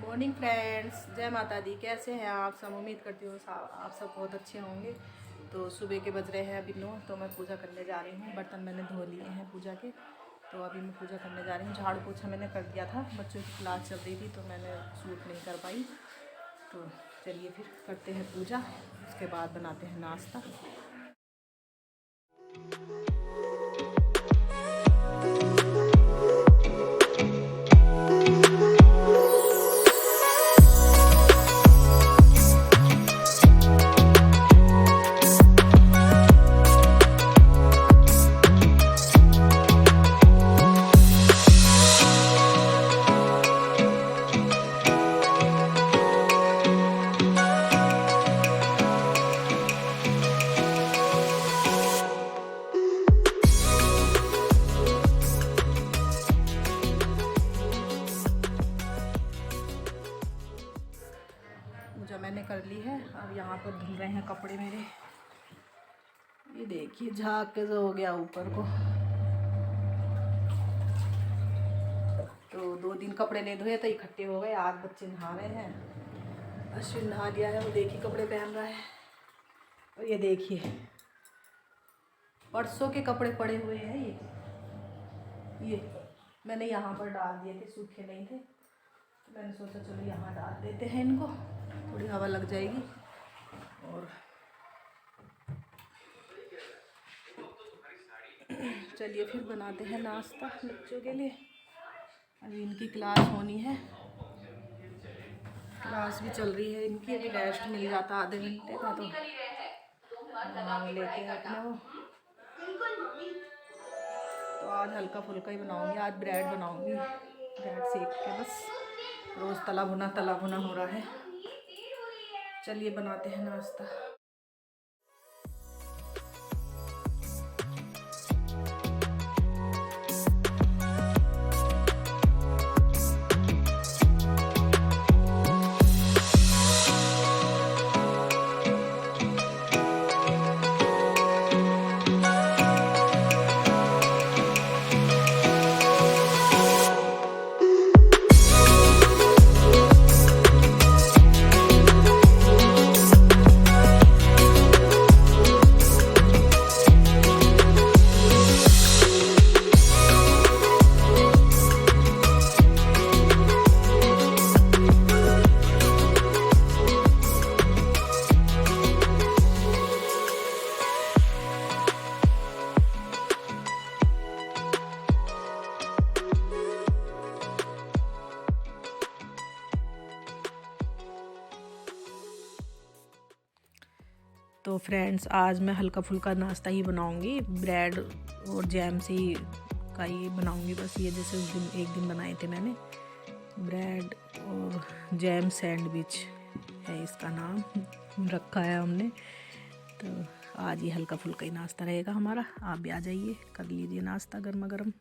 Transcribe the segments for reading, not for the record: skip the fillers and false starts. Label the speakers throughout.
Speaker 1: Morning friends, जय माता दी। कैसे हैं आप सब? उम्मीद करती हूँ आप सब बहुत अच्छे होंगे। तो सुबह के बज रहे हैं अभी 9, तो मैं पूजा करने जा रही हूँ। बर्तन मैंने धो लिए हैं पूजा के, तो अभी मैं पूजा करने जा रही हूँ। झाड़ू पोछा मैंने कर दिया था, बच्चों की क्लास चल रही थी तो मैंने शूट नहीं कर पाई। तो चलिए फिर करते हैं पूजा, उसके बाद बनाते हैं नाश्ता। पूजा मैंने कर ली है। अब यहाँ पर धुल रहे हैं कपड़े मेरे। ये देखिए झाग कैसे हो गया ऊपर को। तो 2 दिन कपड़े नहीं धोए तो इकट्ठे हो गए। आज बच्चे नहा रहे हैं। अश्विन नहा लिया है, वो देखिए कपड़े पहन रहा है। और ये देखिए परसों के कपड़े पड़े हुए हैं। ये मैंने यहाँ पर डाल दिए थे, सूखे नहीं थे तो मैंने सोचा चलो यहाँ डाल देते हैं इनको, थोड़ी हवा लग जाएगी। और चलिए फिर बनाते हैं नाश्ता बच्चों के लिए। अभी इनकी क्लास होनी है, क्लास भी चल रही है इनकी। अभी रेस्ट मिल जाता आधे घंटे का, तो लेते हैं अपना वो। तो आज हल्का फुल्का ही बनाऊंगी। आज ब्रेड बनाऊंगी, ब्रेड सेक के बस। रोज़ तला भुना हो रहा है। चलिए बनाते हैं नाश्ता। तो फ्रेंड्स, आज मैं हल्का फुल्का नाश्ता ही बनाऊंगी। ब्रेड और जैम से ही का ही बनाऊंगी बस। ये जैसे उस दिन एक दिन बनाए थे मैंने, ब्रेड और जैम सैंडविच है इसका नाम रखा है हमने। तो आज ये हल्का फुल्का ही नाश्ता रहेगा हमारा। आप भी आ जाइए, कर लीजिए नाश्ता गर्मा गर्म।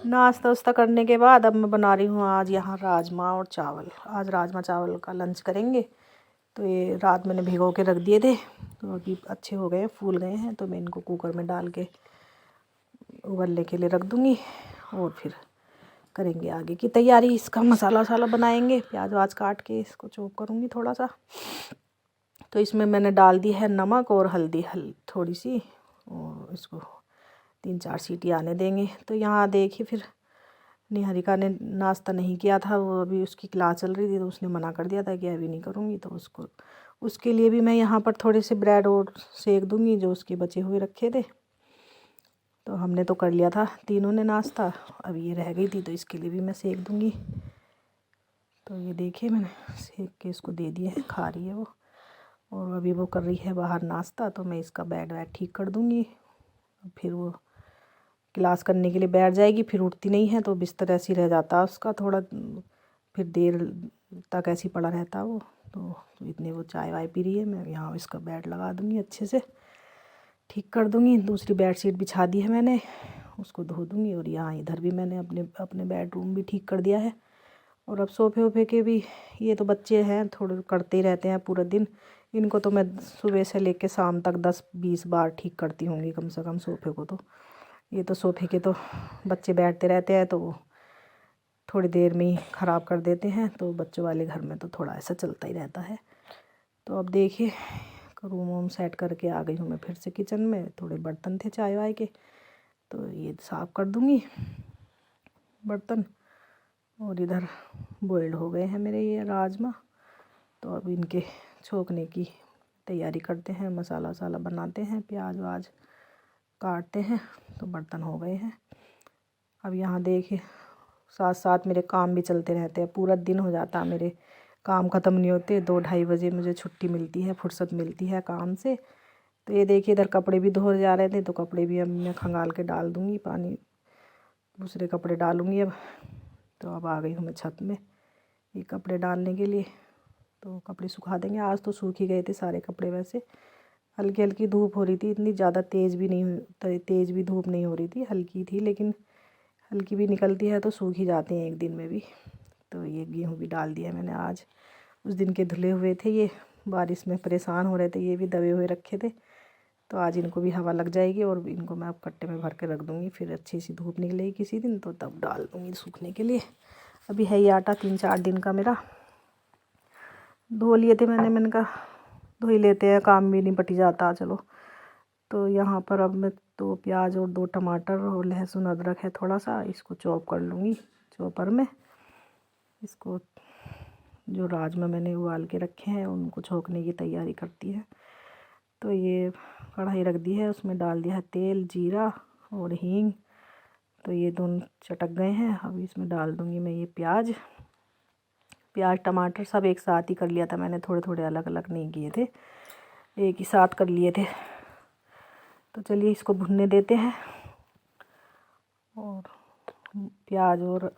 Speaker 1: नाश्ता वास्ता करने के बाद अब मैं बना रही हूँ आज यहाँ राजमा और चावल। आज राजमा चावल का लंच करेंगे। तो ये रात मैंने भिगो के रख दिए थे, तो अभी अच्छे हो गए, फूल गए हैं। तो मैं इनको कुकर में डाल के उबलने के लिए रख दूँगी और फिर करेंगे आगे की तैयारी। इसका मसाला वसाला बनाएंगे। प्याज वाज काट के इसको चॉप करूँगी थोड़ा सा। तो इसमें मैंने डाल दी है नमक और हल्दी थोड़ी सी, और इसको 3-4 सीटी आने देंगे। तो यहाँ देखिए फिर निहारिका ने नाश्ता नहीं किया था, वो अभी उसकी क्लास चल रही थी तो उसने मना कर दिया था कि अभी नहीं करूँगी। तो उसके लिए भी मैं यहाँ पर थोड़े से ब्रेड और सेक दूँगी जो उसके बचे हुए रखे थे। तो हमने तो कर लिया था तीनों ने नाश्ता, अब ये रह गई थी तो इसके लिए भी मैं सेक दूँगी। तो ये देखिए मैंने सेक के इसको दे दिए हैं, खा रही है वो। और अभी वो कर रही है बाहर नाश्ता, तो मैं इसका बेड वेड ठीक कर दूँगी। फिर वो क्लास करने के लिए बैठ जाएगी, फिर उठती नहीं है तो बिस्तर ऐसे ही रह जाता उसका थोड़ा, फिर देर तक ऐसे ही पड़ा रहता वो। तो इतने वो चाय वाय पी रही है, मैं यहाँ इसका बेड लगा दूँगी, अच्छे से ठीक कर दूँगी। दूसरी बेडशीट बिछा दी है मैंने, उसको धो दूँगी। और यहाँ इधर भी मैंने अपने बेडरूम भी ठीक कर दिया है। और अब सोफ़े वोफ़े के भी, ये तो बच्चे हैं थोड़े करते ही रहते हैं पूरा दिन। इनको तो मैं सुबह से लेके शाम तक 10-20 बार ठीक करती होंगी कम से कम सोफ़े को। तो ये तो सोफ़े के तो बच्चे बैठते रहते हैं तो थोड़ी देर में ही ख़राब कर देते हैं। तो बच्चों वाले घर में तो थोड़ा ऐसा चलता ही रहता है। तो अब देखिए रूम वूम सेट करके आ गई हूँ मैं फिर से किचन में। थोड़े बर्तन थे चाय वाय के, तो ये साफ़ कर दूँगी बर्तन। और इधर बॉइल्ड हो गए हैं मेरे ये राजमा, तो अब इनके छोंकने की तैयारी करते हैं। मसाला वसाला बनाते हैं, प्याज व्याज काटते हैं। तो बर्तन हो गए हैं। अब यहाँ देखिए साथ साथ मेरे काम भी चलते रहते हैं, पूरा दिन हो जाता है मेरे काम ख़त्म नहीं होते। 2-2:30 बजे मुझे छुट्टी मिलती है, फुर्सत मिलती है काम से। तो ये देखिए इधर कपड़े भी धो जा रहे थे, तो कपड़े भी अब मैं खंगाल के डाल दूँगी, पानी दूसरे कपड़े डालूँगी अब। तो अब आ गई हूँ मैं छत में ये कपड़े डालने के लिए, तो कपड़े सुखा देंगे। आज तो सूख ही गए थे सारे कपड़े, वैसे हल्की हल्की धूप हो रही थी, इतनी ज़्यादा तेज़ भी धूप नहीं हो रही थी, हल्की थी। लेकिन हल्की भी निकलती है तो सूख ही जाते हैं एक दिन में भी। तो ये गेहूँ भी डाल दिया मैंने आज, उस दिन के धुले हुए थे ये, बारिश में परेशान हो रहे थे, ये भी दबे हुए रखे थे। तो आज इनको भी हवा लग जाएगी और इनको मैं अब कट्टे में भर के रख दूँगी। फिर अच्छी सी धूप निकलेगी किसी दिन तो तब डाल दूँगी सूखने के लिए। अभी है ये आटा 3-4 दिन का मेरा। धो लिए थे मैंने कहा धो ही लेते हैं, काम भी निपट जाता। चलो, तो यहाँ पर अब मैं 2 प्याज और 2 टमाटर और लहसुन अदरक है थोड़ा सा, इसको चॉप कर लूँगी चॉपर में। इसको जो राजमा मैंने उबाल के रखे हैं उनको छोंकने की तैयारी करती है। तो ये कढ़ाई रख दी है, उसमें डाल दिया है तेल, जीरा और हींग। तो ये दोनों चटक गए हैं। अब इसमें डाल दूँगी मैं ये प्याज टमाटर सब एक साथ ही कर लिया था मैंने, थोड़े थोड़े अलग अलग नहीं किए थे, एक ही साथ कर लिए थे। तो चलिए इसको भुनने देते हैं। और प्याज और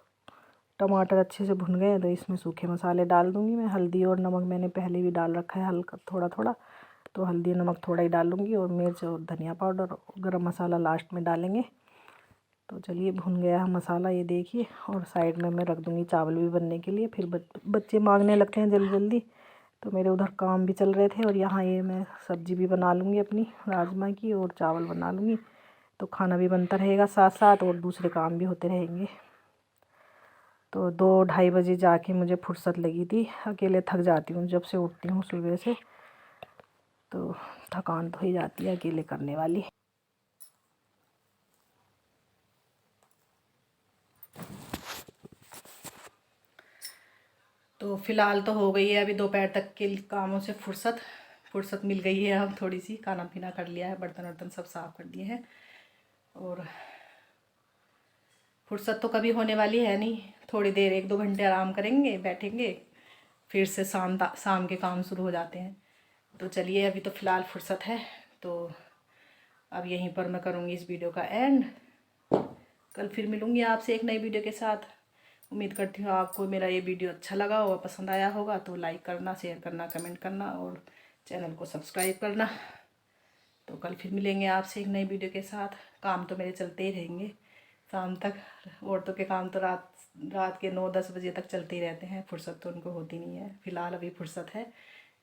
Speaker 1: टमाटर अच्छे से भुन गए तो इसमें सूखे मसाले डाल दूँगी मैं। हल्दी और नमक मैंने पहले भी डाल रखा है हल्का थोड़ा थोड़ा, तो हल्दी नमक थोड़ा ही डालूँगी। और मिर्च और धनिया पाउडर, गरम मसाला लास्ट में डालेंगे। तो चलिए भुन गया है मसाला ये देखिए। और साइड में मैं रख दूँगी चावल भी बनने के लिए, फिर बच्चे मांगने लगते हैं जल्दी जल्दी। तो मेरे उधर काम भी चल रहे थे और यहाँ ये मैं सब्ज़ी भी बना लूँगी अपनी राजमा की, और चावल बना लूँगी। तो खाना भी बनता रहेगा साथ साथ और दूसरे काम भी होते रहेंगे। तो 2-2:30 बजे जाके मुझे फुर्सत लगी थी। अकेले थक जाती हूँ जब से उठती हूँ सुबह से, तो थकान तो ही जाती है अकेले करने वाली। तो फ़िलहाल तो हो गई है अभी दोपहर तक के कामों से फुर्सत मिल गई है। अब थोड़ी सी खाना पीना कर लिया है, बर्तन वर्तन सब साफ़ कर दिए हैं। और फुर्सत तो कभी होने वाली है नहीं, थोड़ी देर 1-2 घंटे आराम करेंगे, बैठेंगे, फिर से शाम के काम शुरू हो जाते हैं। तो चलिए अभी तो फ़िलहाल फुर्सत है, तो अब यहीं पर मैं करूँगी इस वीडियो का एंड। कल फिर मिलूँगी आपसे एक नई वीडियो के साथ। उम्मीद करती हूँ आपको मेरा ये वीडियो अच्छा लगा होगा, पसंद आया होगा। तो लाइक करना, शेयर करना, कमेंट करना और चैनल को सब्सक्राइब करना। तो कल फिर मिलेंगे आपसे एक नई वीडियो के साथ। काम तो मेरे चलते ही रहेंगे शाम तक। औरतों के काम तो रात के 9-10 बजे तक चलते ही रहते हैं, फुर्सत तो उनको होती नहीं है। फ़िलहाल अभी फुर्सत है,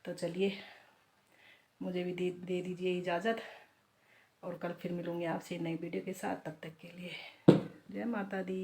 Speaker 1: तो चलिए मुझे भी दे दीजिए इजाज़त। और कल फिर मिलूँगी आपसे नई वीडियो के साथ। तब तक के लिए जय माता दी।